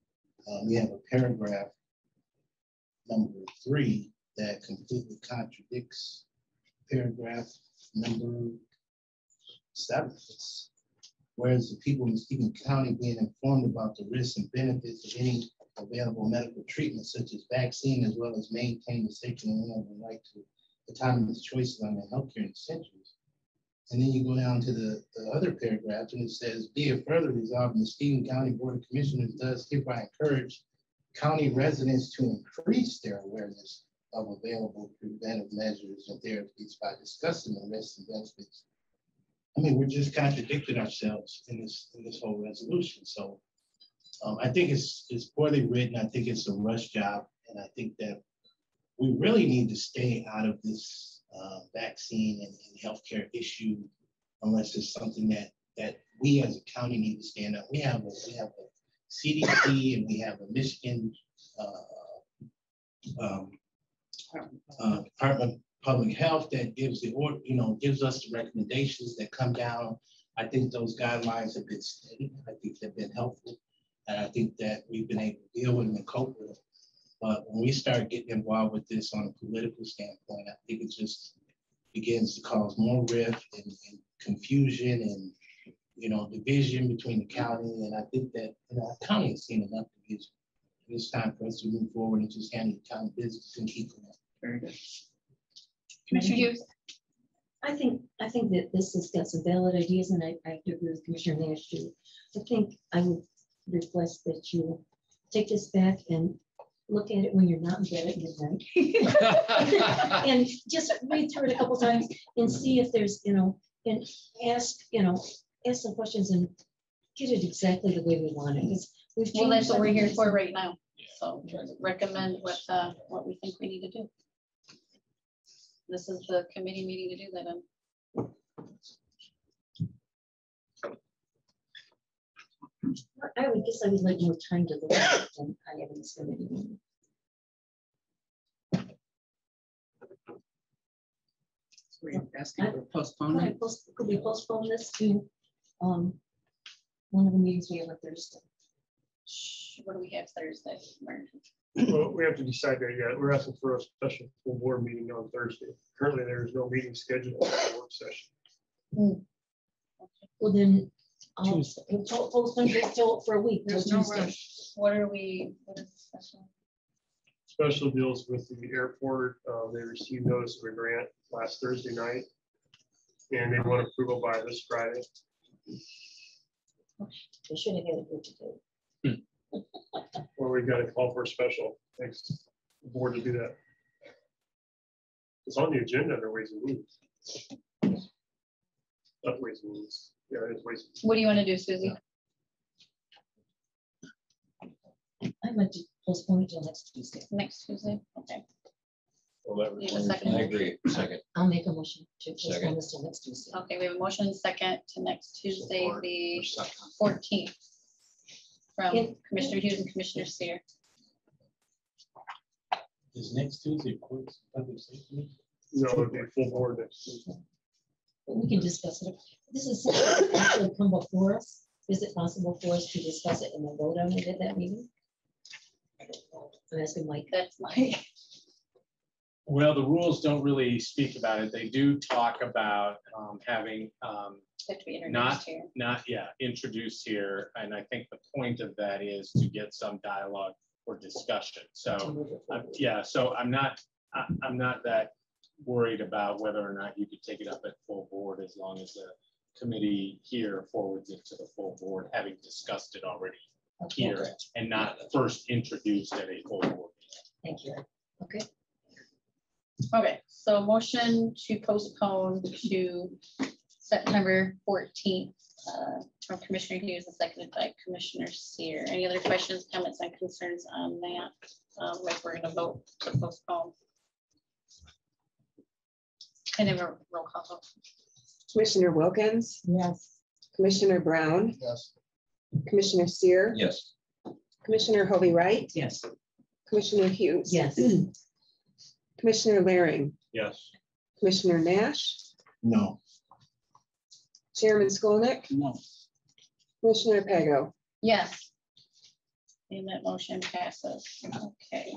We have a paragraph number 3 that completely contradicts paragraph number 7. Whereas the people in Muskegon County being informed about the risks and benefits of any available medical treatment such as vaccine, as well as maintain the safety and the right to autonomous choices on their healthcare essentials. And then you go down to the other paragraph and it says, be it further resolved, the Muskegon County Board of Commissioners does hereby encourage county residents to increase their awareness of available preventive measures and therapies by discussing the risks and benefits. I mean, we're just contradicting ourselves in this whole resolution. So I think it's poorly written. I think it's a rush job. And I think that we really need to stay out of this vaccine and healthcare issue unless it's something that we as a county need to stand up. We have a CDC and we have a Michigan Department of Public Health that gives gives us the recommendations that come down. I think those guidelines have been steady. I think they've been helpful. And I think that we've been able to deal with them and cope with them. But when we start getting involved with this on a political standpoint, I think it just begins to cause more rift and confusion and division between the county. And I think that our county has seen enough division. It's time for us to move forward and just handle the county business and keep going. Very good. Commissioner Hughes. I think that this has got some valid ideas, and I have to agree with Commissioner Nash too. I think I would request that you take this back and look at it when you're not in bed at midnight, and just read through it a couple times and see if there's, and ask some questions and get it exactly the way we want it. Well, that's what we're here for right now. So recommend what we think we need to do. This is the committee meeting to do that in. I would guess I would like more time to look at it than I have in this committee meeting. So we're asking for postponement. Could we postpone this to one of the meetings we have on Thursday? What do we have Thursday? Well, we have to decide that yet. We're asking for a special full board meeting on Thursday. Currently, there is no meeting scheduled for the work session. Well, then postpone it for a week. There's no rush. What are we? What is the special? Special deals with the airport. They received notice of a grant last Thursday night, and they want approval by this Friday. They should have had it good today. Or we got to call for a special. Thanks, the board to do that. It's on the agenda. There are ways and means. Not ways and means. Yeah, it's ways. What do you want to do, Susie? I'd like to postpone it till next Tuesday. Next Tuesday. Okay. Well, You have a second? I agree. Second. I'll make a motion to Second. postpone this till next Tuesday. Okay, we have a motion and second to next Tuesday, Support. the Or second. 14th. From Yeah. Commissioner Hughes and Commissioner Seer. Is next Tuesday courts public safety? No, it'd be a full board next Tuesday. But we can discuss it. This is actually come before us. Is it possible for us to discuss it and then vote on it at that meeting? I don't know. I'm asking Mike. That's my. Well, the rules don't really speak about it. They do talk about having Have to be introduced here. introduced here. And I think the point of that is to get some dialogue or discussion. So so I'm not that worried about whether or not you could take it up at full board, as long as the committee here forwards it to the full board, having discussed it already here and not first introduced at a full board. Thank you. Okay. Okay, so motion to postpone to September 14th from Commissioner Hughes and seconded by Commissioner Seer. Any other questions, comments, and concerns on that? Like we're going to vote to postpone. And then a roll call vote. Commissioner Wilkins, Yes. Commissioner Brown, Yes. Commissioner Seer, Yes. Commissioner Hovey Wright, Yes. Commissioner Hughes. Yes. Commissioner Laring, Yes. Commissioner Nash, No. Chairman Skolnick, No. Commissioner Pago. Yes. And that motion passes. Okay.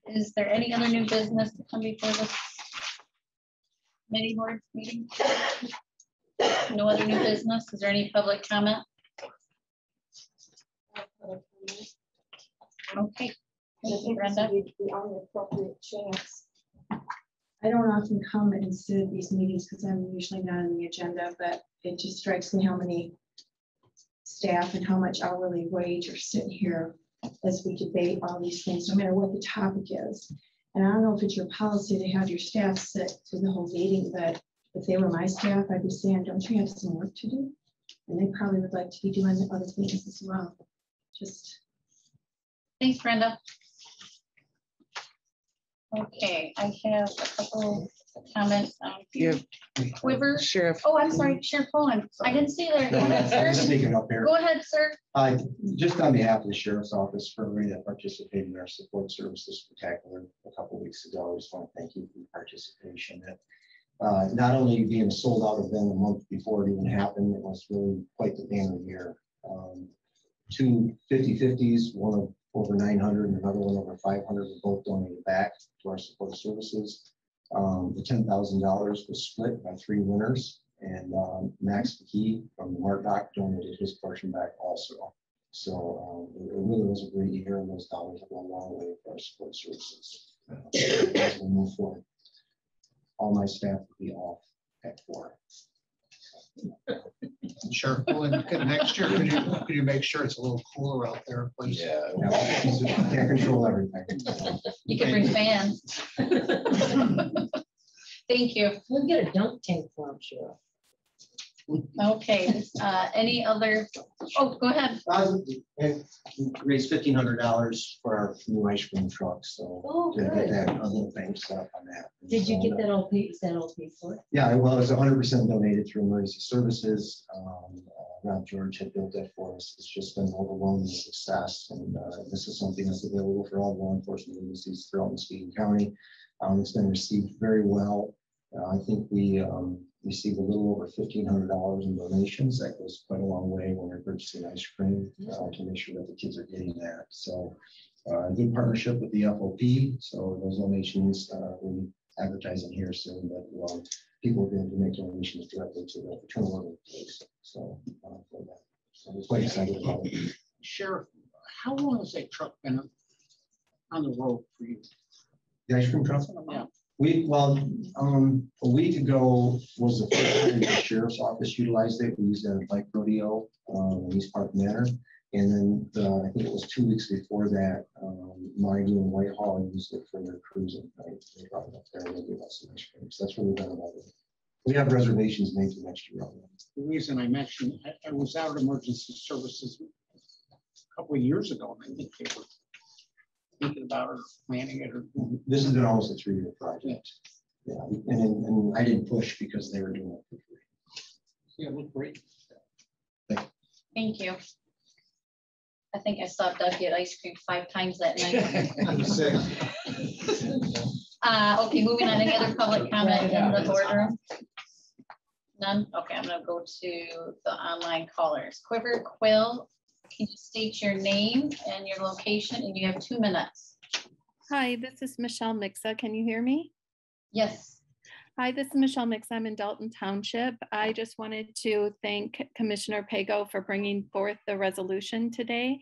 Is there any other new business to come before this committee board meeting? No other new business? Is there any public comment? Okay. Brenda? On the appropriate chance. I don't often come and sit at these meetings because I'm usually not on the agenda, but it just strikes me how many staff and how much hourly wage are sitting here as we debate all these things, no matter what the topic is. And I don't know if it's your policy to have your staff sit through the whole meeting, but if they were my staff, I'd be saying, don't you have some work to do? And they probably would like to be doing other things as well. Just. Thanks, Brenda. Okay, I have a couple of comments on Quiver. Sheriff. Oh, I'm sorry, Sheriff Poland. I didn't see there. Go ahead, sir. Speaking up here. Go ahead, sir. Just on behalf of the Sheriff's Office, for everybody that participated in our support services spectacular a couple of weeks ago, I just want to thank you for your participation. Not only being a sold out event a month before it even happened, it was really quite the banner year. Two 50/50s, one of over 900 and another one over 500 were both donated back to our support services. The $10,000 was split by 3 winners, and Max McKee from the Mart Doc donated his portion back also. So it really was a great year, and those dollars have gone a long way for our support services. As we move forward, all my staff will be off at 4. Sure. Well, and next year, could you make sure it's a little cooler out there, please? Yeah. Can't control everything. You can bring fans. Thank you. We'll get a dunk tank for him, sure. Okay, any other, oh, go ahead. Raised $1,500 for our new ice cream truck, so Oh, to get good. that a little thing set up on that. Did you So, get that all paid? Is that all paid for? Yeah, well, it's 100% donated through emergency services. Rob George had built that for us. It's just been overwhelming success, and this is something that's available for all law enforcement agencies throughout Muskegon County. It's been received very well. I think we received a little over $1,500 in donations. That goes quite a long way when you're purchasing ice cream to make sure that the kids are getting that. So a good partnership with the FOP. So those donations we'll be advertising here soon, but people will be able to make donations directly to the fraternal order place. So for that. So we're quite excited about it. Sheriff, how long has that truck been on the road for you? The ice cream truck? Yeah. A week ago was the first time the sheriff's office utilized it. We used it at a bike rodeo in East Park Manor. And then I think it was 2 weeks before that, Margie and Whitehall used it for their cruising. Right? They brought it up there and they gave us some ice cream. So that's what we've done about it. We have reservations made for next year. The reason I mentioned, I was out at emergency services a couple of years ago, and I think they were thinking about it, or planning it, or. This has been almost a 3-year project. Yeah, and I didn't push because they were doing it for free. Yeah, it looked great. Thank you. I think I saw Doug get ice cream 5 times that night. Okay, moving on. Any other public comment in the boardroom? None? Okay, I'm gonna go to the online callers. Quiver Quill, can you state your name and your location, and you have 2 minutes. Hi, this is Michelle Mixa. Can you hear me? Yes. Hi, this is Michelle Mixa. I'm in Dalton Township. I just wanted to thank Commissioner Pago for bringing forth the resolution today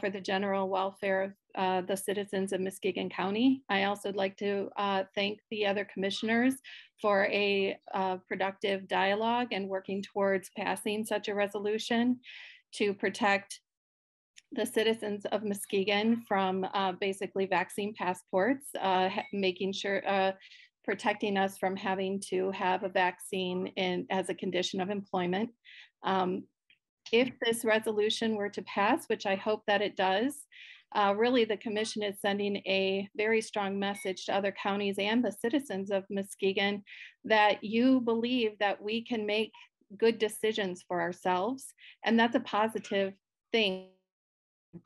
for the general welfare of the citizens of Muskegon County. I also would like to thank the other commissioners for a productive dialogue and working towards passing such a resolution to protect the citizens of Muskegon from basically vaccine passports, making sure protecting us from having to have a vaccine as a condition of employment. If this resolution were to pass, which I hope that it does, really the commission is sending a very strong message to other counties and the citizens of Muskegon that you believe that we can make good decisions for ourselves. And that's a positive thing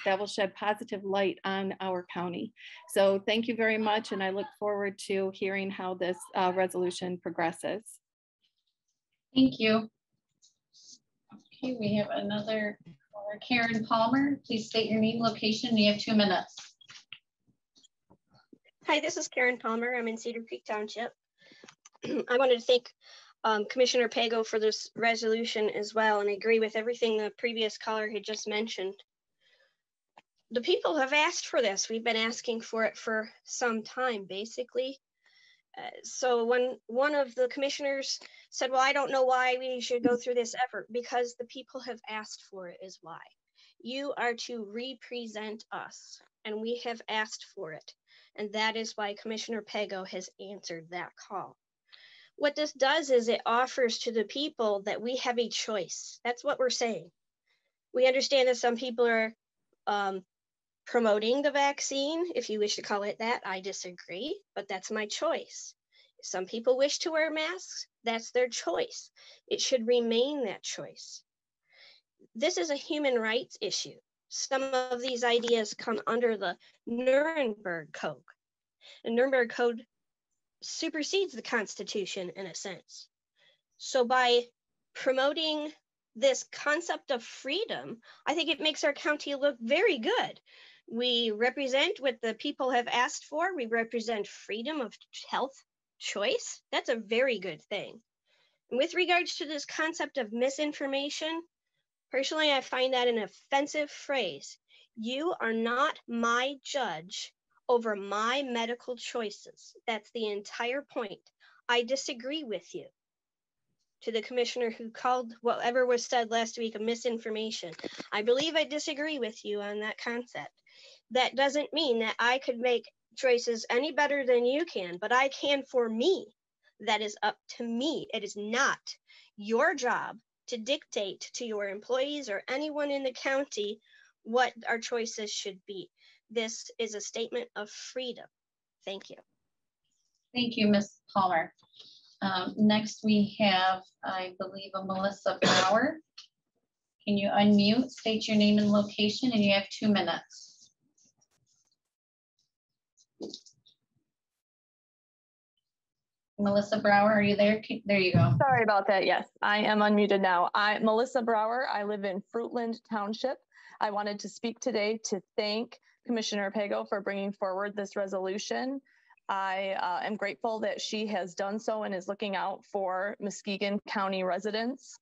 that will shed positive light on our county. So thank you very much. And I look forward to hearing how this resolution progresses. Thank you. Okay, we have another caller, Karen Palmer. Please state your name, location. You have 2 minutes. Hi, this is Karen Palmer. I'm in Cedar Creek Township. I wanted to thank Commissioner Pago for this resolution as well, and I agree with everything the previous caller had just mentioned. The people have asked for this. We've been asking for it for some time, basically. So when one of the commissioners said, well, I don't know why we should go through this effort, because the people have asked for it is why. You are to represent us, and we have asked for it. And that is why Commissioner Pago has answered that call. What this does is it offers to the people that we have a choice. That's what we're saying. We understand that some people are promoting the vaccine, if you wish to call it that. I disagree, but that's my choice. If some people wish to wear masks, that's their choice. It should remain that choice. This is a human rights issue. Some of these ideas come under the Nuremberg Code. The Nuremberg Code supersedes the Constitution in a sense. So by promoting this concept of freedom, I think it makes our county look very good. We represent what the people have asked for. We represent freedom of health choice. That's a very good thing. And with regards to this concept of misinformation, personally, I find that an offensive phrase. You are not my judge over my medical choices. That's the entire point. I disagree with you. To the commissioner who called whatever was said last week a misinformation, I believe I disagree with you on that concept. That doesn't mean that I could make choices any better than you can, but I can for me. That is up to me. It is not your job to dictate to your employees or anyone in the county what our choices should be. This is a statement of freedom. Thank you. Thank you, Ms. Palmer. Next, we have, I believe, a Melissa Brower. Can you unmute, state your name and location, and you have 2 minutes. Melissa Brower, are you there? There you go. Sorry about that. Yes, I am unmuted now. Melissa Brower. I live in Fruitland Township. I wanted to speak today to thank Commissioner Pago for bringing forward this resolution. I am grateful that she has done so and is looking out for Muskegon County residents.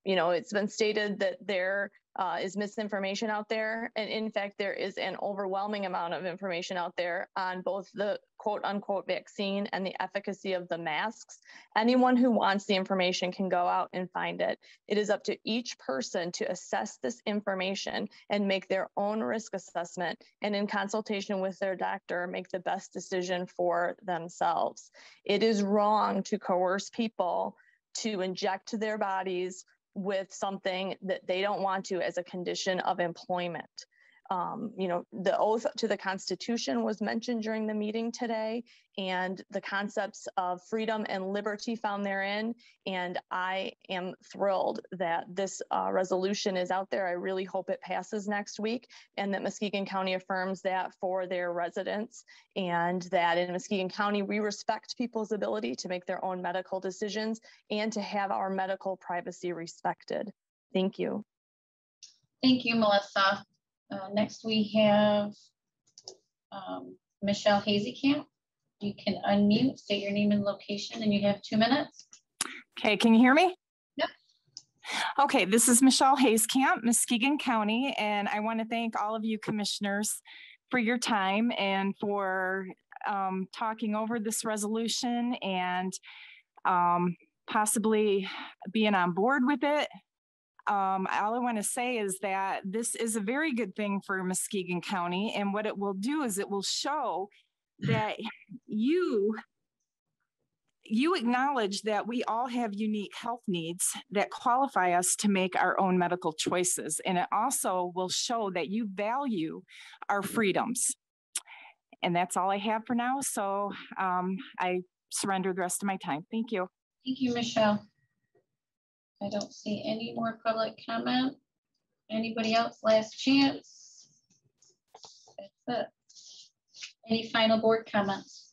You know, it's been stated that there is misinformation out there. And in fact, there is an overwhelming amount of information out there on both the quote unquote vaccine and the efficacy of the masks. Anyone who wants the information can go out and find it. It is up to each person to assess this information and make their own risk assessment, and in consultation with their doctor, make the best decision for themselves. It is wrong to coerce people to inject their bodies with something that they don't want to as a condition of employment. You know, the oath to the Constitution was mentioned during the meeting today, and the concepts of freedom and liberty found therein. And I am thrilled that this resolution is out there. I really hope it passes next week, and that Muskegon County affirms that for their residents, and that in Muskegon County, we respect people's ability to make their own medical decisions and to have our medical privacy respected. Thank you. Thank you, Melissa. Next, we have Michelle Hazycamp. You can unmute, state your name and location, and you have 2 minutes. Okay, can you hear me? Yep. Okay, this is Michelle Hazycamp, Muskegon County, and I want to thank all of you commissioners for your time and for talking over this resolution and possibly being on board with it. All I want to say is that this is a very good thing for Muskegon County, and what it will do is it will show that you you acknowledge that we all have unique health needs that qualify us to make our own medical choices. And it also will show that you value our freedoms. And that's all I have for now. So I surrender the rest of my time. Thank you. Thank you, Michelle. I don't see any more public comment. Anybody else? Last chance. That's it. Any final board comments?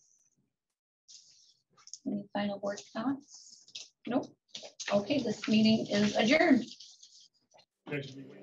Any final board comments? Nope. Okay, this meeting is adjourned. Next meeting.